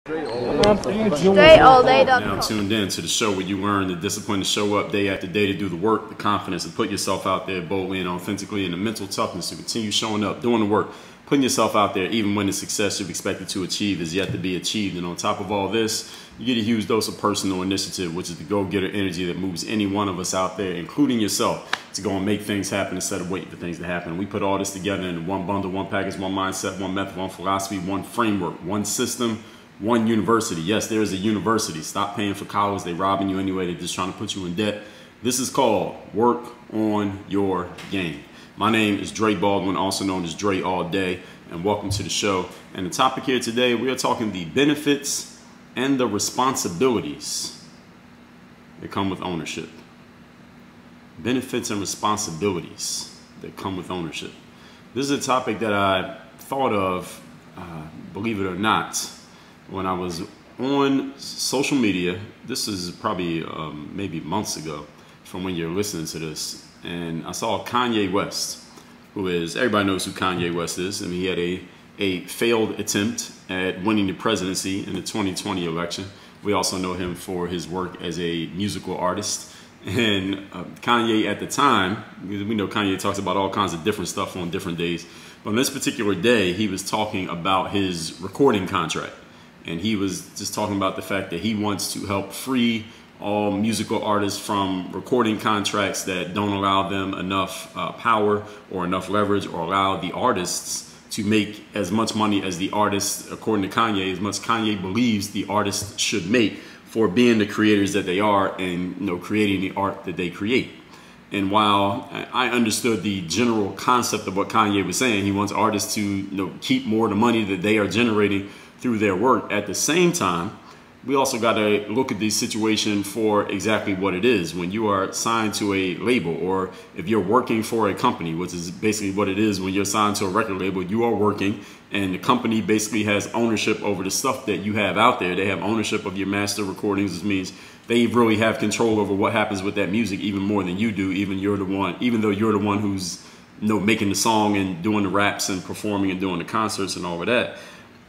StraightallDay.com. Now tuned in to the show where you earn the discipline to show up day after day, to do the work, the confidence to put yourself out there boldly and authentically, and the mental toughness to continue showing up, doing the work, putting yourself out there even when the success you've expected to achieve is yet to be achieved. And on top of all this, you get a huge dose of personal initiative, which is the go-getter energy that moves any one of us out there, including yourself, to go and make things happen instead of waiting for things to happen. We put all this together in one bundle, one package, one mindset, one method, one philosophy, one framework, one system, one university. Yes, there is a university. Stop paying for college. They're robbing you anyway. They're just trying to put you in debt. This is called Work on Your Game. My name is Dre Baldwin, also known as Dre All Day, and welcome to the show. And the topic here today, we are talking the benefits and the responsibilities that come with ownership. Benefits and responsibilities that come with ownership. This is a topic that I thought of, believe it or not, when I was on social media. This is probably maybe months ago from when you're listening to this. And I saw Kanye West, who is, everybody knows who Kanye West is. I mean, he had a failed attempt at winning the presidency in the 2020 election. We also know him for his work as a musical artist. And Kanye at the time, we know Kanye talks about all kinds of different stuff on different days. But on this particular day, he was talking about his recording contract. And he was just talking about the fact that he wants to help free all musical artists from recording contracts that don't allow them enough power or enough leverage, or allow the artists to make as much money as the artists, according to Kanye, as much Kanye believes the artists should make for being the creators that they are and, you know, creating the art that they create. And while I understood the general concept of what Kanye was saying, he wants artists to, you know, keep more of the money that they are generating through their work. At the same time, we also got to look at the situation for exactly what it is. When you are signed to a label, or if you're working for a company, which is basically what it is when you're signed to a record label, you are working, and the company basically has ownership over the stuff that you have out there. They have ownership of your master recordings, which means they really have control over what happens with that music even more than you do. Even though you're the one who's, you know, making the song and doing the raps and performing and doing the concerts and all of that.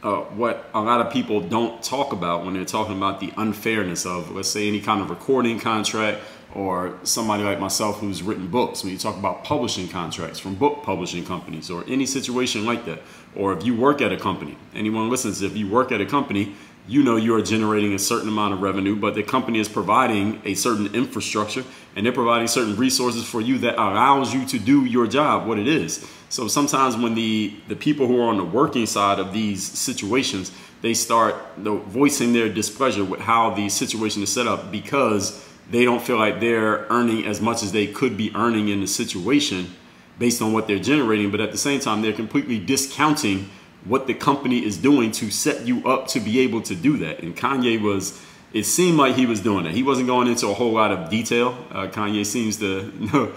What a lot of people don't talk about when they're talking about the unfairness of, let's say, any kind of recording contract, or somebody like myself who's written books, when you talk about publishing contracts from book publishing companies, or any situation like that, or if you work at a company, anyone listens, if you work at a company, you know you are generating a certain amount of revenue, but the company is providing a certain infrastructure, and they're providing certain resources for you that allows you to do your job, what it is. So sometimes when the people who are on the working side of these situations, they start, you know, voicing their displeasure with how the situation is set up, because they don't feel like they're earning as much as they could be earning in the situation based on what they're generating. But at the same time, they're completely discounting what the company is doing to set you up to be able to do that. And Kanye was, it seemed like he was doing that. He wasn't going into a whole lot of detail. Kanye seems to, you know,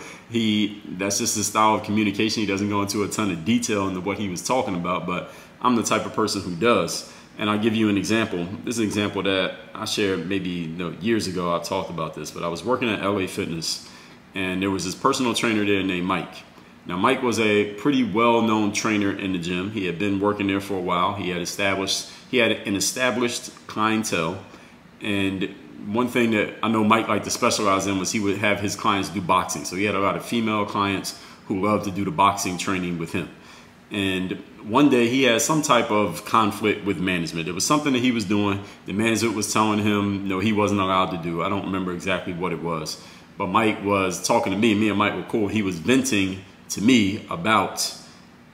that's just his style of communication. He doesn't go into a ton of detail into what he was talking about, but I'm the type of person who does. And I'll give you an example. This is an example that I shared maybe, you know, years ago. I talked about this, but I was working at LA Fitness, and there was this personal trainer there named Mike. Now, Mike was a pretty well-known trainer in the gym. He had been working there for a while. He had an established clientele. And one thing that I know Mike liked to specialize in was he would have his clients do boxing. So he had a lot of female clients who loved to do the boxing training with him. And one day he had some type of conflict with management. It was something that he was doing. The management was telling him, no, he wasn't allowed to do. I don't remember exactly what it was. But Mike was talking to me. Me and Mike were cool. He was venting to me about,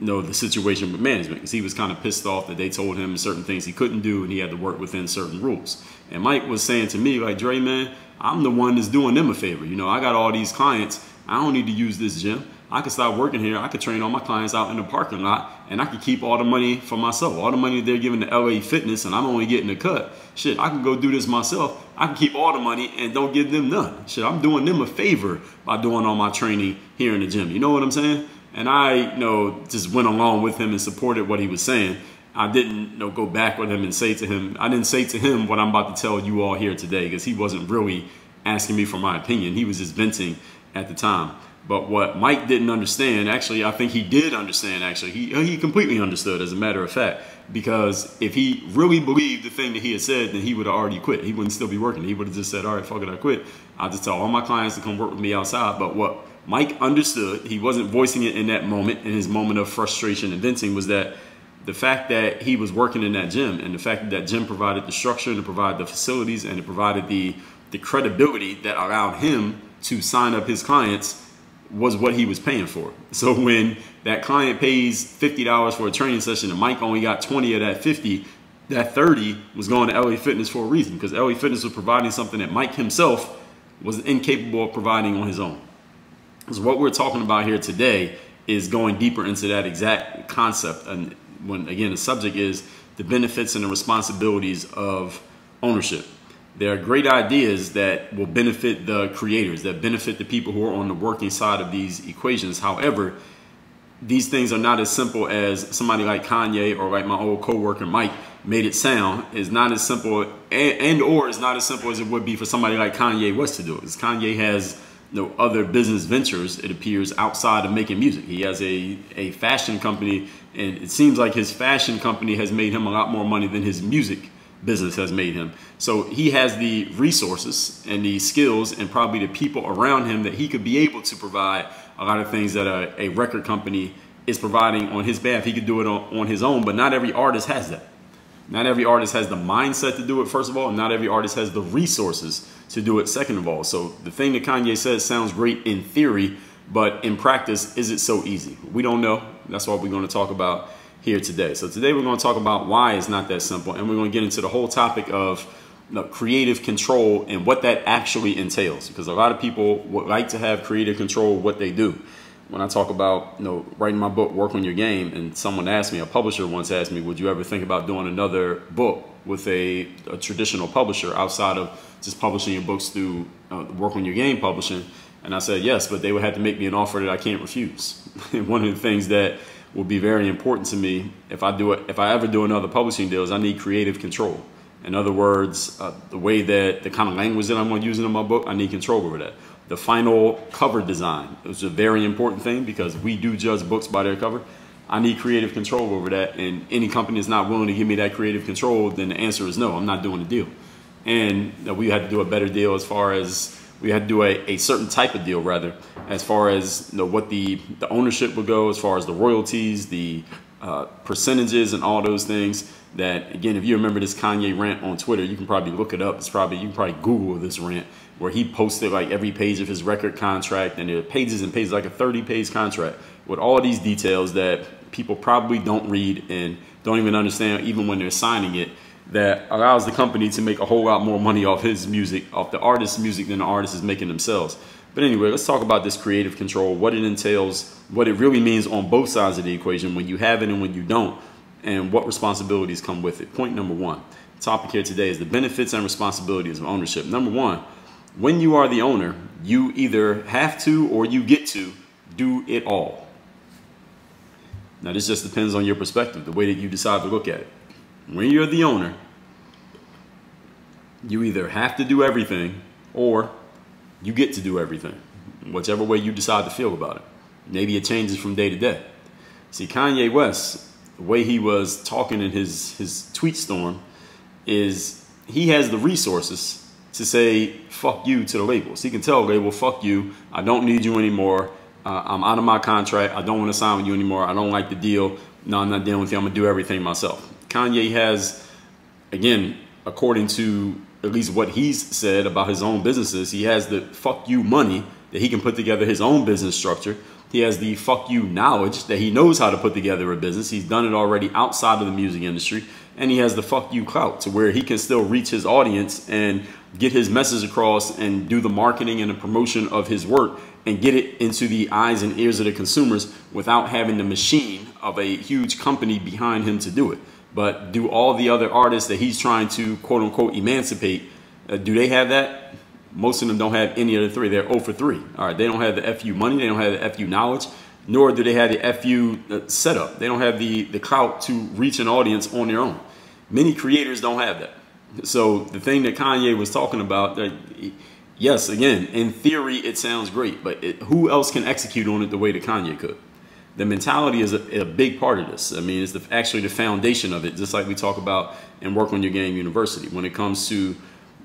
you know, the situation with management, because he was kind of pissed off that they told him certain things he couldn't do, and he had to work within certain rules. And Mike was saying to me, like, Dre, man, I'm the one that's doing them a favor. You know, I got all these clients. I don't need to use this gym. I could stop working here. I could train all my clients out in the parking lot, and I could keep all the money for myself. All the money they're giving to LA Fitness, and I'm only getting a cut. Shit, I can go do this myself. I can keep all the money and don't give them none. Shit, I'm doing them a favor by doing all my training here in the gym. You know what I'm saying? And I, you know, just went along with him and supported what he was saying. I didn't, you know, go back with him and say to him, I didn't say to him what I'm about to tell you all here today, because he wasn't really asking me for my opinion. He was just venting at the time. But what Mike didn't understand, actually, I think he did understand, actually. He completely understood, as a matter of fact. Because if he really believed the thing that he had said, then he would have already quit. He wouldn't still be working. He would have just said, all right, fuck it, I quit. I'll just tell all my clients to come work with me outside. But what Mike understood, he wasn't voicing it in that moment, in his moment of frustration and venting, was that the fact that he was working in that gym, and the fact that that gym provided the structure and it provided the facilities and it provided the credibility that allowed him to sign up his clients, was what he was paying for. So when that client pays $50 for a training session and Mike only got 20 of that 50, that 30 was going to LA Fitness for a reason, because LA Fitness was providing something that Mike himself was incapable of providing on his own. So what we're talking about here today is going deeper into that exact concept. And when, again, the subject is the benefits and the responsibilities of ownership. There are great ideas that will benefit the creators, that benefit the people who are on the working side of these equations. However, these things are not as simple as somebody like Kanye or like my old coworker Mike made it sound. Is not as simple or is not as simple as it would be for somebody like Kanye West to do it. Because Kanye has no other business ventures, it appears, outside of making music. He has a fashion company, and it seems like his fashion company has made him a lot more money than his music business has made him. So he has the resources and the skills and probably the people around him that he could be able to provide a lot of things that a record company is providing on his behalf. He could do it on his own, but not every artist has that. Not every artist has the mindset to do it, first of all, and not every artist has the resources to do it, second of all. So the thing that Kanye says sounds great in theory, but in practice, is it so easy? We don't know. That's what we're going to talk about here today. So today we're going to talk about why it's not that simple, and we're going to get into the whole topic of creative control and what that actually entails, because a lot of people would like to have creative control of what they do. When I talk about writing my book, Work on Your Game, and someone asked me, a publisher once asked me, would you ever think about doing another book with a traditional publisher outside of just publishing your books through Work on Your Game publishing? And I said yes, but they would have to make me an offer that I can't refuse. And one of the things that will be very important to me if I ever do another publishing deal is I need creative control. In other words, the kind of language that I'm going to use in my book, I need control over that. The final cover design is a very important thing, because we do judge books by their cover. I need creative control over that, and any company that's not willing to give me that creative control, then the answer is no, I'm not doing a deal. And we had to do a better deal, as far as we had to do a certain type of deal, rather, as far as what the ownership would go, as far as the royalties, the percentages, and all those things. That, again, if you remember this Kanye rant on Twitter, you can probably look it up. You can probably Google this rant, where he posted like every page of his record contract, and there are pages and pages, like a 30-page contract with all these details that people probably don't read and don't even understand, even when they're signing it, that allows the company to make a whole lot more money off his music, off the artist's music, than the artist is making themselves. But anyway, let's talk about this creative control, what it entails, what it really means on both sides of the equation, when you have it and when you don't, and what responsibilities come with it. Point number one, the topic here today is the benefits and responsibilities of ownership. Number one, when you are the owner, you either have to or you get to do it all. Now, this just depends on your perspective, the way that you decide to look at it. When you're the owner, you either have to do everything or you get to do everything, whichever way you decide to feel about it. Maybe it changes from day to day. See, Kanye West, the way he was talking in his tweet storm, is he has the resources to say fuck you to the labels. He can tell a label, fuck you, I don't need you anymore, I'm out of my contract, I don't want to sign with you anymore, I don't like the deal, no, I'm not dealing with you, I'm going to do everything myself. Kanye has, again, according to at least what he's said about his own businesses, he has the fuck you money that he can put together his own business structure. He has the fuck you knowledge that he knows how to put together a business. He's done it already outside of the music industry. And he has the fuck you clout to where he can still reach his audience and get his message across and do the marketing and the promotion of his work and get it into the eyes and ears of the consumers without having the machine of a huge company behind him to do it. But do all the other artists that he's trying to quote unquote emancipate, do they have that? Most of them don't have any of the three. They're 0 for 3. All right, they don't have the FU money. They don't have the FU knowledge, nor do they have the FU setup. They don't have the clout to reach an audience on their own. Many creators don't have that. So the thing that Kanye was talking about, Yes, again, in theory, it sounds great, but who else can execute on it the way that Kanye could? The mentality is a big part of this. I mean, it's actually the foundation of it, just like we talk about in Work on Your Game University when it comes to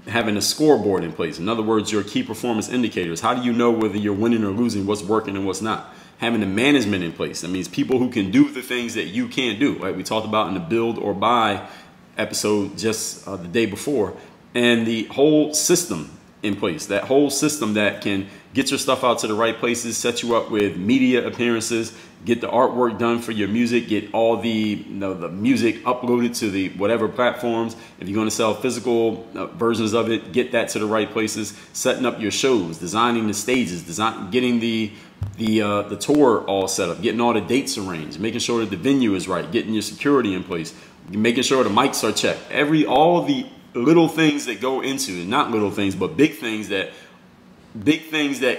having a scoreboard in place. In other words, your key performance indicators. How do you know whether you're winning or losing, what's working and what's not? Having the management in place. That means people who can do the things that you can't do, right? We talked about in the build or buy episode just the day before. And the whole system in place, that whole system that can get your stuff out to the right places, set you up with media appearances, get the artwork done for your music, get all the the music uploaded to the whatever platforms. If you're going to sell physical versions of it, get that to the right places, setting up your shows, designing the stages, getting the tour all set up, getting all the dates arranged, making sure that the venue is right, getting your security in place, making sure the mics are checked, all of the little things that go into it, not little things, but big things that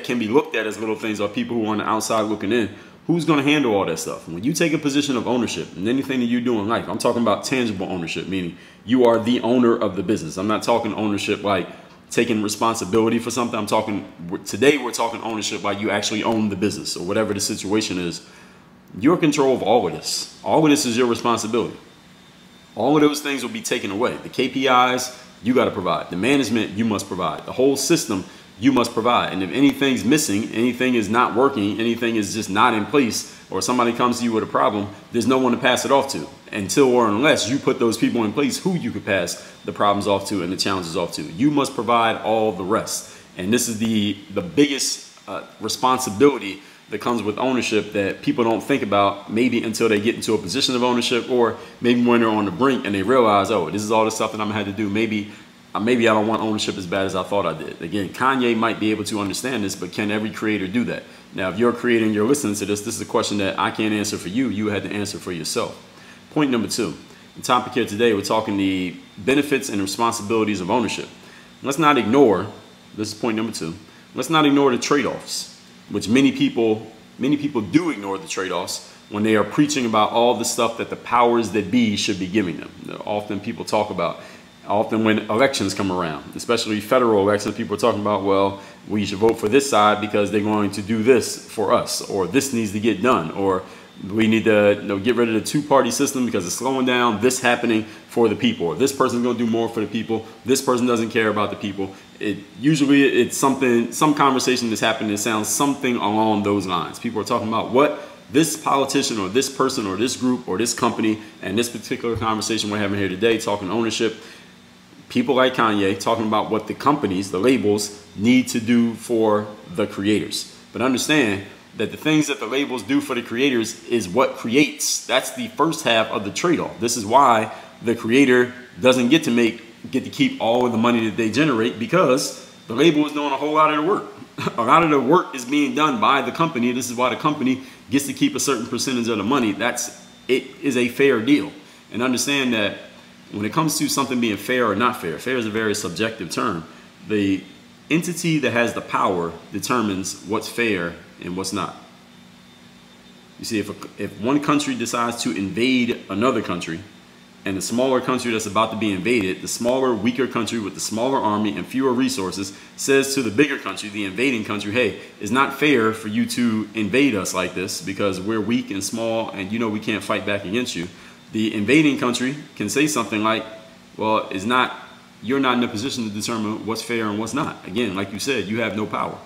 can be looked at as little things are people who are on the outside looking in. Who's going to handle all that stuff? When you take a position of ownership in anything that you do in life, I'm talking about tangible ownership, meaning you are the owner of the business. I'm not talking ownership like taking responsibility for something. Today we're talking ownership like you actually own the business or whatever the situation is. You're in control of all of this. All of this is your responsibility. All of those things will be taken away. The KPIs, you got to provide. The management, you must provide. The whole system, you must provide. And if anything's missing, anything is not working, anything is just not in place, or somebody comes to you with a problem, there's no one to pass it off to until or unless you put those people in place who you could pass the problems off to and the challenges off to. You must provide all the rest. And this is the biggest responsibility that comes with ownership that people don't think about maybe until they get into a position of ownership, or maybe when they're on the brink and they realize, oh, this is all the stuff that I'm gonna have to do. Maybe I don't want ownership as bad as I thought I did. Again, Kanye might be able to understand this, but can every creator do that? Now, if you're a creator and you're listening to this, this is a question that I can't answer for you. You had to answer for yourself. Point number 2, the topic here today, we're talking the benefits and responsibilities of ownership. Let's not ignore, this is point number 2, let's not ignore the trade-offs, which many people do ignore the trade-offs when they are preaching about all the stuff that the powers that be should be giving them. Often people talk about, when elections come around, especially federal elections, people are talking about, well, we should vote for this side because they're going to do this for us, or this needs to get done, or we need to get rid of the two-party system because it's slowing down this happening for the people, or this person's going to do more for the people, this person doesn't care about the people. Usually it's some conversation that's happening that sounds something along those lines. People are talking about what this politician or this person or this group or this company, and this particular conversation we're having here today, talking ownership, people like Kanye talking about what the companies, the labels, need to do for the creators. But understand that the things that the labels do for the creators is what creates. That's the first half of the trade-off. This is why the creator doesn't get to keep all of the money that they generate, because the label is doing a whole lot of the work. A lot of the work is being done by the company. This is why the company gets to keep a certain percentage of the money. It is a fair deal. And understand that when it comes to something being fair or not fair, fair is a very subjective term. The entity that has the power determines what's fair and what's not. You see, if one country decides to invade another country, and the smaller country that's about to be invaded, the smaller, weaker country with the smaller army and fewer resources, says to the bigger country, the invading country, hey, it's not fair for you to invade us like this because we're weak and small and we can't fight back against you. The invading country can say something like, well, you're not in a position to determine what's fair and what's not. Again, like you said, you have no power.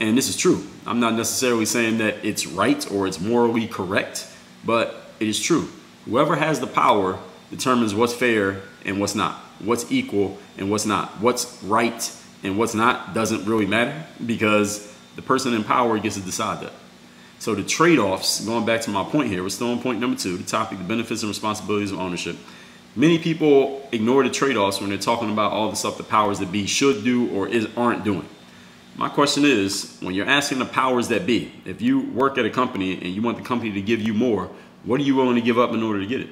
And this is true. I'm not necessarily saying that it's right or it's morally correct, but it is true. Whoever has the power determines what's fair and what's not, what's equal and what's not, what's right and what's not doesn't really matter, because the person in power gets to decide that. So the trade-offs, going back to my point here, we're still on point number 2, the topic, the benefits and responsibilities of ownership. Many people ignore the trade-offs when they're talking about all the stuff the powers that be should do or aren't doing. My question is, when you're asking the powers that be, if you work at a company and you want the company to give you more, what are you willing to give up in order to get it?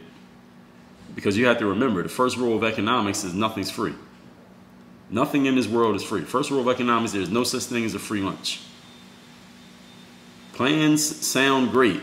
Because you have to remember, the first rule of economics is nothing's free. Nothing in this world is free. First rule of economics, there's no such thing as a free lunch. Plans sound great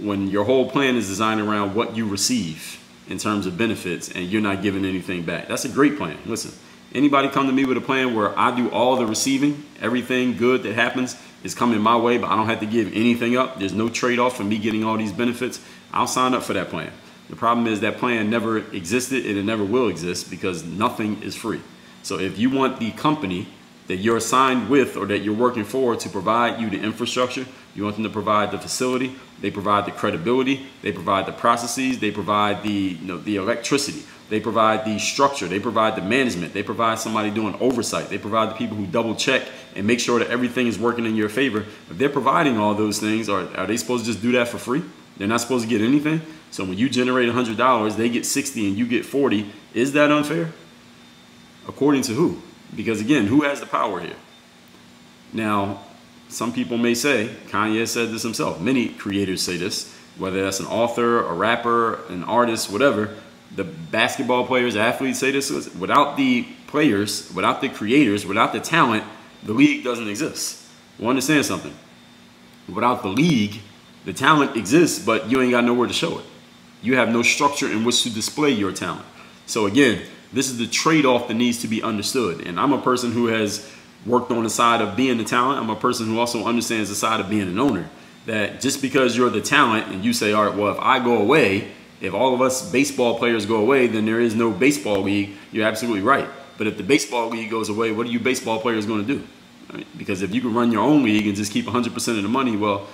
when your whole plan is designed around what you receive in terms of benefits and you're not giving anything back. That's a great plan. Listen, Anybody come to me with a plan where I do all the receiving, everything good that happens is coming my way, but I don't have to give anything up. There's no trade-off for me getting all these benefits. I'll sign up for that plan. The problem is that plan never existed and it never will exist because nothing is free. So if you want the company that you're assigned with or that you're working for to provide you the infrastructure, you want them to provide the facility, they provide the credibility, they provide the processes, they provide the electricity, they provide the structure, they provide the management, they provide somebody doing oversight, they provide the people who double check and make sure that everything is working in your favor. If they're providing all those things, are they supposed to just do that for free? They're not supposed to get anything? So when you generate $100, they get 60 and you get 40. Is that unfair? According to who? Because again, who has the power here? Now, some people may say, Kanye said this himself, many creators say this, whether that's an author, a rapper, an artist, whatever, the basketball players, athletes say this, without the players, without the creators, without the talent, the league doesn't exist. Well, understand something. Without the league, the talent exists, but you ain't got nowhere to show it. You have no structure in which to display your talent. So again, this is the trade-off that needs to be understood. And I'm a person who has worked on the side of being the talent. I'm a person who also understands the side of being an owner. That just because you're the talent and you say, all right, well, if I go away, if all of us baseball players go away, then there is no baseball league. You're absolutely right. But if the baseball league goes away, what are you baseball players going to do? Right? Because if you can run your own league and just keep 100% of the money, well,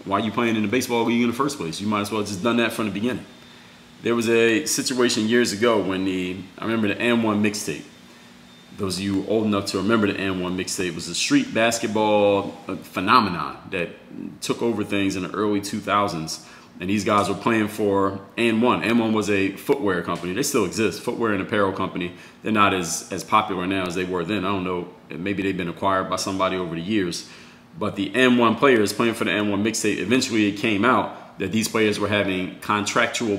why are you playing in the baseball league in the first place? You might as well have just done that from the beginning. There was a situation years ago when I remember the M1 mixtape. Those of you old enough to remember the M1 mixtape was a street basketball phenomenon that took over things in the early 2000s. And these guys were playing for M1. M1 was a footwear company. They still exist, footwear and apparel company. They're not as popular now as they were then. I don't know, maybe they've been acquired by somebody over the years. But the M1 players playing for the M1 mixtape, eventually it came out that these players were having contractual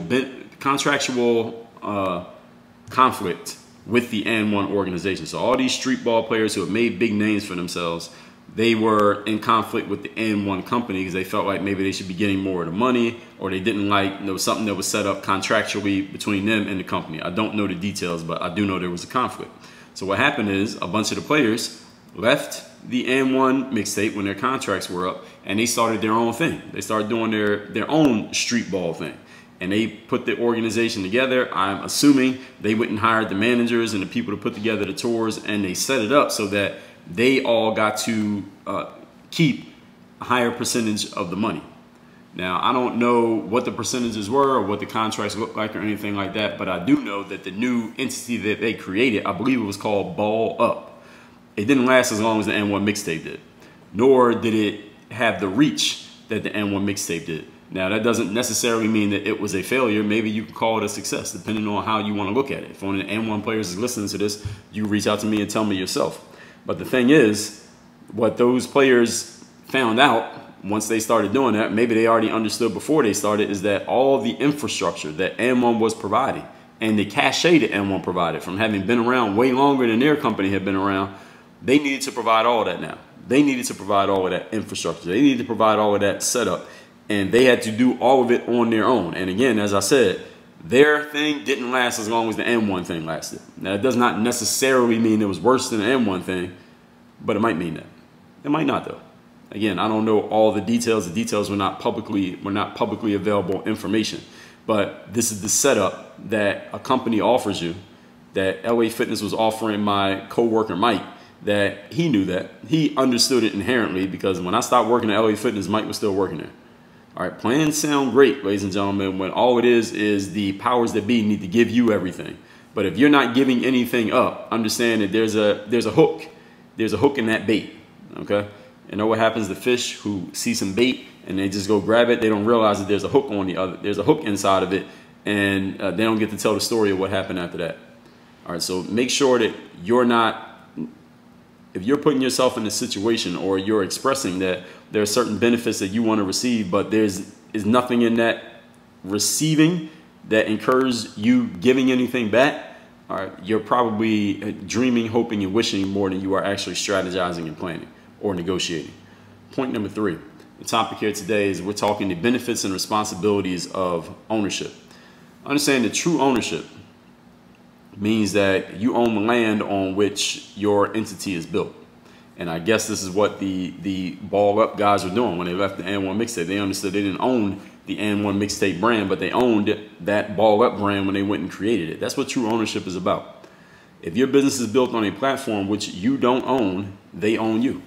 conflict with the M1 organization. So all these street ball players who have made big names for themselves, they were in conflict with the M1 company because they felt like maybe they should be getting more of the money, or they didn't like, there was something that was set up contractually between them and the company. I don't know the details, but I do know there was a conflict. So what happened is a bunch of the players left the M1 mixtape when their contracts were up, and they started their own thing. They started doing their own street ball thing. And they put the organization together. I'm assuming they went and hired the managers and the people to put together the tours, and they set it up so that they all got to keep a higher percentage of the money. Now, I don't know what the percentages were or what the contracts looked like or anything like that, but I do know that the new entity that they created, I believe it was called Ball Up. It didn't last as long as the M1 mixtape did, nor did it have the reach that the M1 mixtape did. Now, that doesn't necessarily mean that it was a failure. Maybe you can call it a success, depending on how you want to look at it. If one of the M1 players is listening to this, you reach out to me and tell me yourself. But the thing is, what those players found out once they started doing that, maybe they already understood before they started, is that all of the infrastructure that M1 was providing and the cachet that M1 provided from having been around way longer than their company had been around, they needed to provide all of that now. They needed to provide all of that infrastructure. They needed to provide all of that setup. And they had to do all of it on their own. And again, as I said, their thing didn't last as long as the M1 thing lasted. Now, it does not necessarily mean it was worse than the M1 thing, but it might mean that. It might not, though. Again, I don't know all the details. The details were not publicly available information. But this is the setup that a company offers you, that LA Fitness was offering my coworker Mike, that he knew that. He understood it inherently, because when I stopped working at LA Fitness, Mike was still working there. All right, plans sound great, ladies and gentlemen, when all it is the powers that be need to give you everything. But if you're not giving anything up, understand that there's a hook. There's a hook in that bait, okay? You know what happens to fish who see some bait and they just go grab it? They don't realize that there's a hook on there's a hook inside of it, and they don't get to tell the story of what happened after that. All right, so make sure that you're not, if you're putting yourself in a situation or you're expressing that there are certain benefits that you want to receive, but is nothing in that receiving that encourages you giving anything back, all right, you're probably dreaming, hoping, and wishing more than you are actually strategizing and planning or negotiating. Point number 3, the topic here today is we're talking the benefits and responsibilities of ownership. Understand that true ownership means that you own the land on which your entity is built. And I guess this is what the Ball Up guys were doing when they left the N1 mixtape. They understood they didn't own the N1 mixtape brand, but they owned that Ball Up brand when they went and created it. That's what true ownership is about. If your business is built on a platform which you don't own, they own you.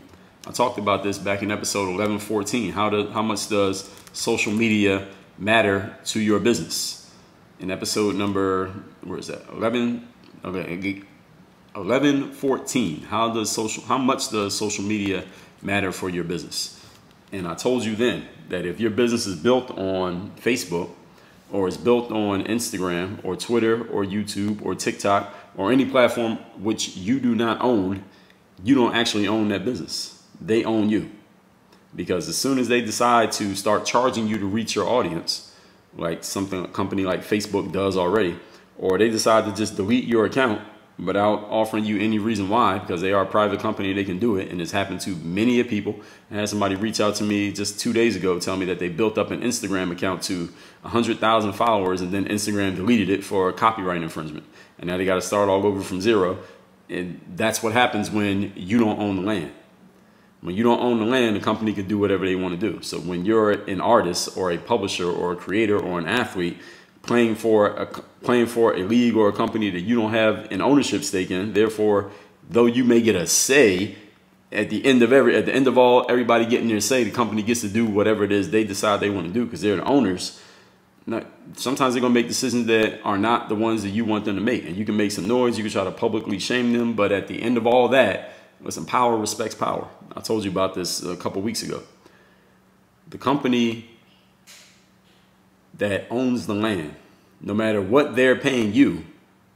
I talked about this back in episode 1114. How much does social media matter to your business? In episode number, where is that? 1114. How much does social media matter for your business? And I told you then that if your business is built on Facebook, or is built on Instagram or Twitter or YouTube or TikTok or any platform which you do not own, you don't actually own that business. They own you. Because as soon as they decide to start charging you to reach your audience, like something a company like Facebook does already, or they decide to just delete your account without offering you any reason why, because they are a private company, they can do it, and it's happened to many people. I had somebody reach out to me just 2 days ago, tell me that they built up an Instagram account to 100,000 followers, and then Instagram deleted it for copyright infringement, and now they got to start all over from zero. And that's what happens when you don't own the land. When you don't own the land, the company can do whatever they want to do. So when you're an artist or a publisher or a creator or an athlete playing for a league or a company that you don't have an ownership stake in, therefore, though you may get a say, at the end of everybody getting their say, the company gets to do whatever it is they decide they want to do because they're the owners. Sometimes they're going to make decisions that are not the ones that you want them to make. And you can make some noise, you can try to publicly shame them, but at the end of all that, listen, power respects power. I told you about this a couple weeks ago. The company that owns the land, no matter what they're paying you,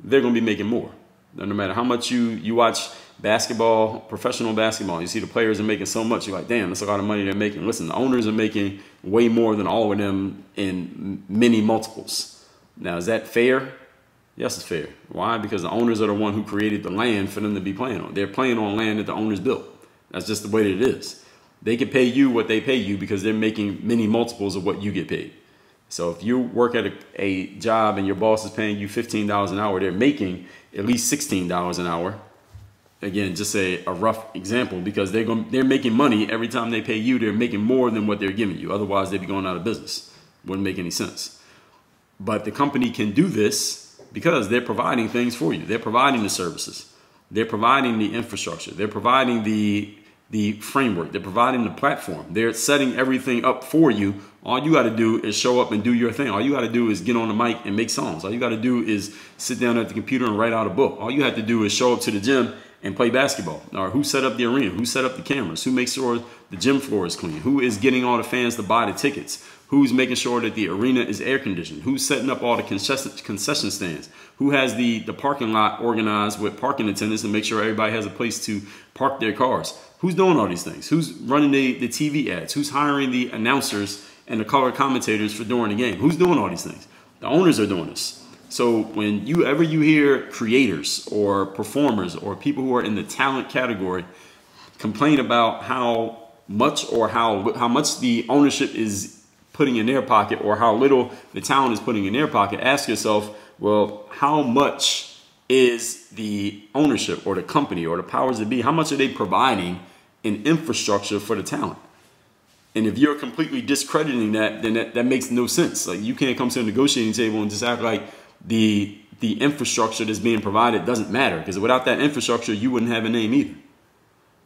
they're going to be making more. No matter how much you watch basketball, professional basketball, you see the players are making so much, you're like, damn, that's a lot of money they're making. Listen, the owners are making way more than all of them in many multiples. Now, is that fair? Yes, it's fair. Why? Because the owners are the one who created the land for them to be playing on. They're playing on land that the owners built. That's just the way that it is. They can pay you what they pay you because they're making many multiples of what you get paid. So if you work at a job and your boss is paying you $15 an hour, they're making at least $16 an hour. Again, just a rough example, because they're making money every time they pay you. They're making more than what they're giving you. Otherwise, they'd be going out of business. Wouldn't make any sense. But the company can do this because they're providing things for you. They're providing the services. They're providing the infrastructure. They're providing the framework. They're providing the platform. They're setting everything up for you. All you got to do is show up and do your thing. All you got to do is get on the mic and make songs. All you got to do is sit down at the computer and write out a book. All you have to do is show up to the gym and play basketball. Or who set up the arena? Who set up the cameras? Who makes sure the gym floor is clean? Who is getting all the fans to buy the tickets? Who's making sure that the arena is air conditioned? Who's setting up all the concession stands? Who has the parking lot organized with parking attendants and make sure everybody has a place to park their cars? Who's doing all these things? Who's running the TV ads? Who's hiring the announcers and the color commentators for during the game? Who's doing all these things? The owners are doing this. So whenever you hear creators or performers or people who are in the talent category complain about how much the ownership is putting in their pocket or how little the talent is putting in their pocket, ask yourself, well, how much is the ownership or the company or the powers that be, how much are they providing in infrastructure for the talent? And if you're completely discrediting that, then that makes no sense. Like, you can't come to a negotiating table and just act like the infrastructure that's being provided doesn't matter, because without that infrastructure, you wouldn't have a name either.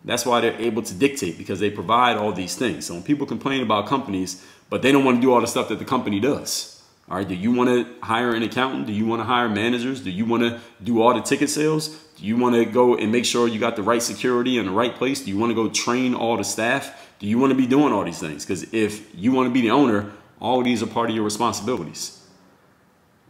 That's why they're able to dictate, because they provide all these things. So when people complain about companies, but they don't want to do all the stuff that the company does. All right, do you want to hire an accountant? Do you want to hire managers? Do you want to do all the ticket sales? Do you want to go and make sure you got the right security in the right place? Do you want to go train all the staff? Do you want to be doing all these things? Because if you want to be the owner, all of these are part of your responsibilities.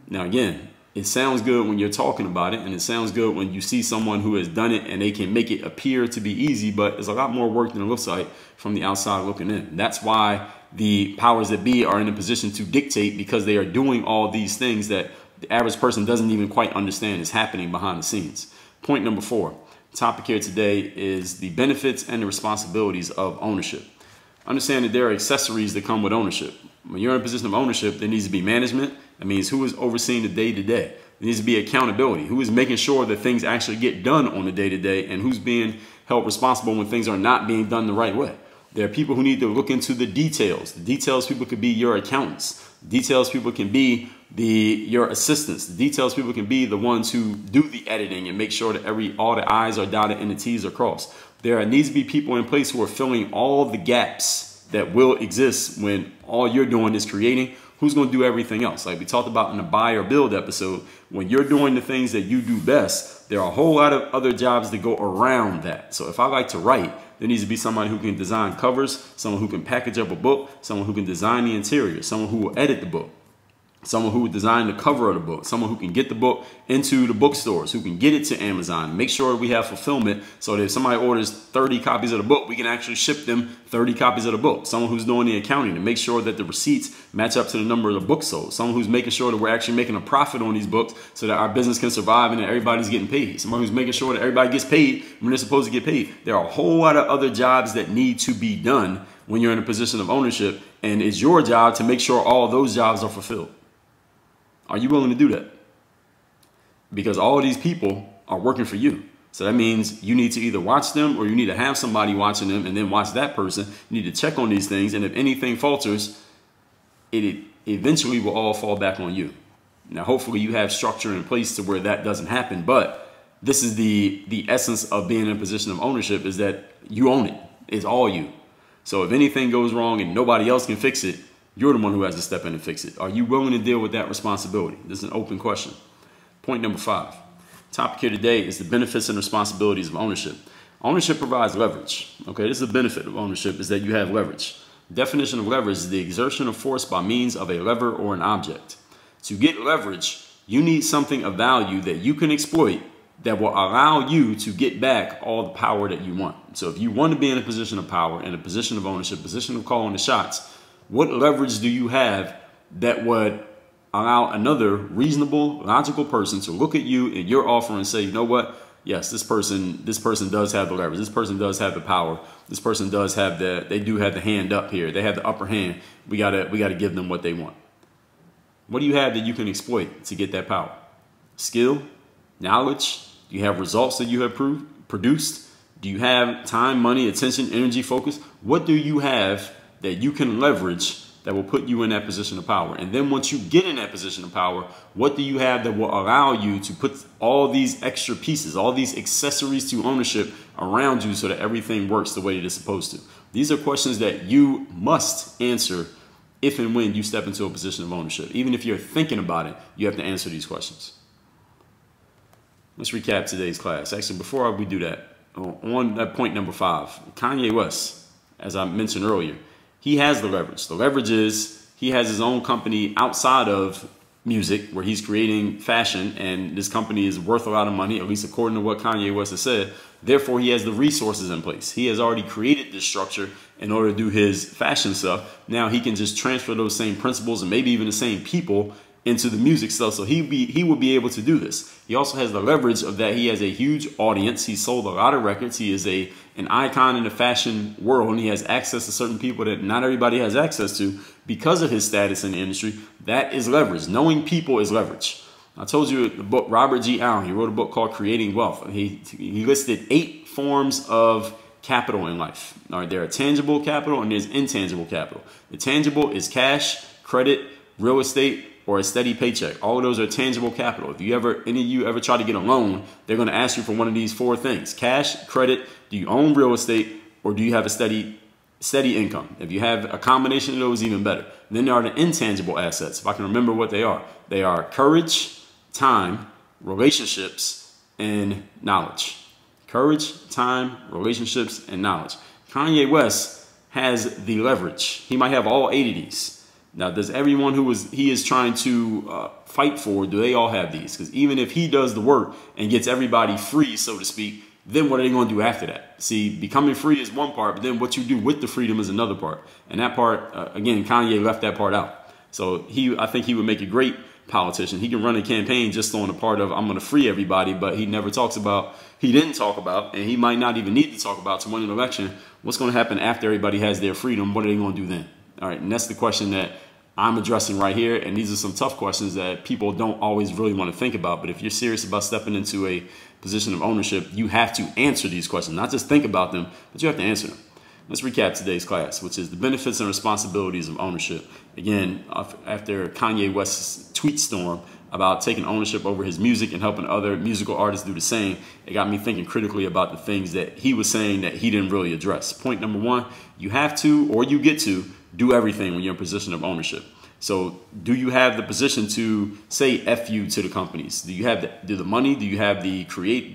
Now, again, it sounds good when you're talking about it, and it sounds good when you see someone who has done it and they can make it appear to be easy, but there's a lot more work than it looks like from the outside looking in. That's why the powers that be are in a position to dictate, because they are doing all these things that the average person doesn't even quite understand is happening behind the scenes. Point number 4, the topic here today is the benefits and the responsibilities of ownership. Understand that there are accessories that come with ownership. When you're in a position of ownership, there needs to be management. That means who is overseeing the day-to-day. There needs to be accountability. Who is making sure that things actually get done on a day-to-day, and who's being held responsible when things are not being done the right way. There are people who need to look into the details. The details people could be your accountants. The details people can be your assistants. The details people can be the ones who do the editing and make sure that all the I's are dotted and the T's are crossed. There needs to be people in place who are filling all the gaps that will exist when all you're doing is creating. Who's going to do everything else? Like we talked about in the buy or build episode, when you're doing the things that you do best, there are a whole lot of other jobs that go around that. So if I like to write, there needs to be somebody who can design covers, someone who can package up a book, someone who can design the interior, someone who will edit the book, someone who would design the cover of the book, someone who can get the book into the bookstores, who can get it to Amazon, make sure we have fulfillment so that if somebody orders 30 copies of the book, we can actually ship them 30 copies of the book. Someone who's doing the accounting to make sure that the receipts match up to the number of the books sold. Someone who's making sure that we're actually making a profit on these books so that our business can survive and that everybody's getting paid. Someone who's making sure that everybody gets paid when they're supposed to get paid. There are a whole lot of other jobs that need to be done when you're in a position of ownership, and it's your job to make sure all those jobs are fulfilled. Are you willing to do that? Because all of these people are working for you. So that means you need to either watch them or you need to have somebody watching them and then watch that person. You need to check on these things. And if anything falters, it eventually will all fall back on you. Now, hopefully you have structure in place to where that doesn't happen. But this is the essence of being in a position of ownership, is that you own it. It's all you. So if anything goes wrong and nobody else can fix it, you're the one who has to step in and fix it. Are you willing to deal with that responsibility? This is an open question. Point number 5. Topic here today is the benefits and responsibilities of ownership. Ownership provides leverage. Okay, this is the benefit of ownership, is that you have leverage. Definition of leverage is the exertion of force by means of a lever or an object. To get leverage, you need something of value that you can exploit that will allow you to get back all the power that you want. So if you want to be in a position of power, in a position of ownership, position of calling the shots, what leverage do you have that would allow another reasonable, logical person to look at you and your offer and say, you know what? Yes, this person does have the leverage. This person does have the power. This person does have they do have the hand up here. They have the upper hand. We gotta give them what they want. What do you have that you can exploit to get that power? Skill, knowledge. Do you have results that you have produced? Do you have time, money, attention, energy, focus? What do you have that you can leverage that will put you in that position of power? And then once you get in that position of power, what do you have that will allow you to put all these extra pieces, all these accessories to ownership around you so that everything works the way it is supposed to? These are questions that you must answer if and when you step into a position of ownership. Even if you're thinking about it, you have to answer these questions. Let's recap today's class. Actually, before we do that, on that point number 5, Kanye West, as I mentioned earlier, he has the leverage. The leverage is he has his own company outside of music where he's creating fashion, and this company is worth a lot of money, at least according to what Kanye West has said. Therefore, he has the resources in place. He has already created this structure in order to do his fashion stuff. Now he can just transfer those same principles and maybe even the same people into the music stuff. So he will be able to do this. He also has the leverage of that he has a huge audience. He sold a lot of records. He is an icon in the fashion world, and he has access to certain people that not everybody has access to because of his status in the industry. That is leverage. Knowing people is leverage. I told you the book, Robert G. Allen, he wrote a book called Creating Wealth. He listed 8 forms of capital in life. All right, there are tangible capital and there's intangible capital. The tangible is cash, credit, real estate, or a steady paycheck. All of those are tangible capital. If any of you ever try to get a loan, they're going to ask you for one of these 4 things: cash, credit, do you own real estate, or do you have a steady income? If you have a combination of those, even better. And then there are the intangible assets. If I can remember what they are courage, time, relationships, and knowledge. Courage, time, relationships, and knowledge. Kanye West has the leverage. He might have all 8 of these. Now, does everyone he is trying to fight for, do they all have these? Because even if he does the work and gets everybody free, so to speak, then what are they going to do after that? See, becoming free is one part, but then what you do with the freedom is another part. And that part, again, Kanye left that part out. So I think he would make a great politician. He can run a campaign just on the part of, I'm going to free everybody, but he didn't talk about, and he might not even need to talk about to win an election, what's going to happen after everybody has their freedom? What are they going to do then? All right, and that's the question that I'm addressing right here. And these are some tough questions that people don't always really want to think about. But if you're serious about stepping into a position of ownership, you have to answer these questions, not just think about them, but you have to answer them. Let's recap today's class, which is the benefits and responsibilities of ownership. Again, after Kanye West's tweet storm about taking ownership over his music and helping other musical artists do the same, it got me thinking critically about the things that he was saying that he didn't really address. Point number one, you have to, or you get to, do everything when you're in a position of ownership. So do you have the position to say F you to the companies? Do you have the money? Do you have the creativity?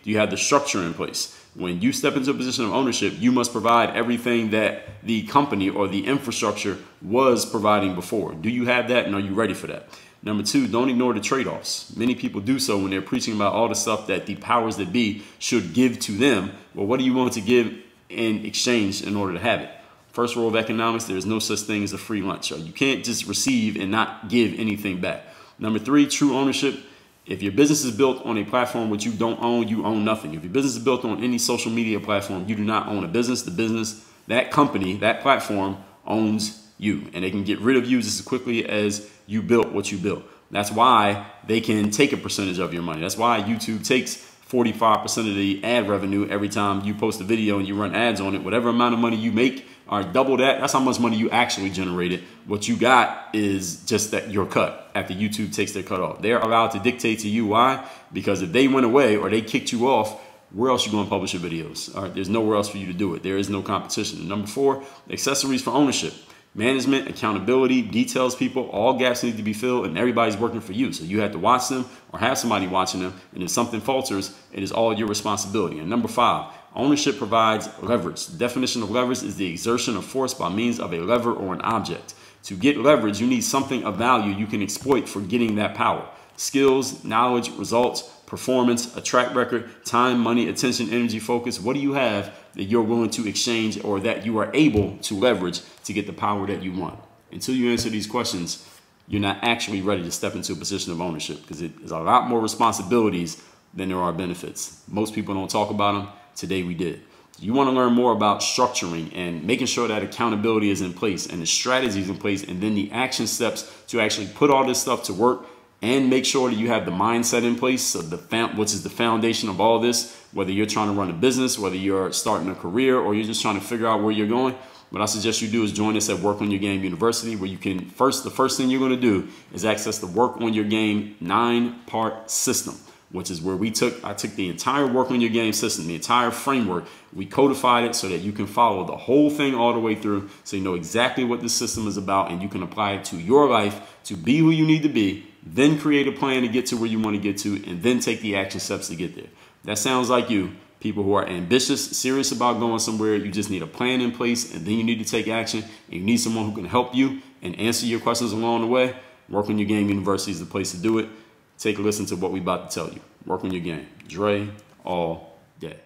Do you have the structure in place? When you step into a position of ownership, you must provide everything that the company or the infrastructure was providing before. Do you have that, and are you ready for that? Number two, don't ignore the trade-offs. Many people do so when they're preaching about all the stuff that the powers that be should give to them. Well, what are you willing to give in exchange in order to have it? First rule of economics, there is no such thing as a free lunch. You can't just receive and not give anything back. Number three, true ownership. If your business is built on a platform which you don't own, you own nothing. If your business is built on any social media platform, you do not own a business. The business, that company, that platform owns you. And they can get rid of you just as quickly as you built what you built. That's why they can take a percentage of your money. That's why YouTube takes 45% of the ad revenue every time you post a video and you run ads on it. Whatever amount of money you make, or double that, that's how much money you actually generated. What you got is just that your cut after YouTube takes their cut off. They're allowed to dictate to you. Why? Because if they went away or they kicked you off, where else you going to publish your videos? All right, there's nowhere else for you to do it. There is no competition. And number four, accessories for ownership. Management, accountability, details people, all gaps need to be filled, and everybody's working for you. So you have to watch them or have somebody watching them. And if something falters, it is all your responsibility. And number five, ownership provides leverage. The definition of leverage is the exertion of force by means of a lever or an object. To get leverage, you need something of value you can exploit for getting that power. Skills, knowledge, results, performance, a track record, time, money, attention, energy, focus. What do you have that you're willing to exchange or that you are able to leverage to get the power that you want? Until you answer these questions, you're not actually ready to step into a position of ownership, because it is a lot more responsibilities than there are benefits. Most people don't talk about them. Today we did. You want to learn more about structuring and making sure that accountability is in place and the strategies in place, and then the action steps to actually put all this stuff to work, and make sure that you have the mindset in place, so which is the foundation of all this. Whether you're trying to run a business, whether you're starting a career, or you're just trying to figure out where you're going, what I suggest you do is join us at Work on Your Game University, where you can the first thing you're going to do is access the Work on Your Game 9-part system, which is where I took the entire Work on Your Game system, the entire framework. We codified it so that you can follow the whole thing all the way through, so you know exactly what this system is about, and you can apply it to your life to be who you need to be, then create a plan to get to where you want to get to, and then take the action steps to get there. That sounds like you. People who are ambitious, serious about going somewhere, you just need a plan in place, and then you need to take action, and you need someone who can help you and answer your questions along the way. Work on Your Game University is the place to do it. Take a listen to what we're about to tell you. Work on your game. Dre all day.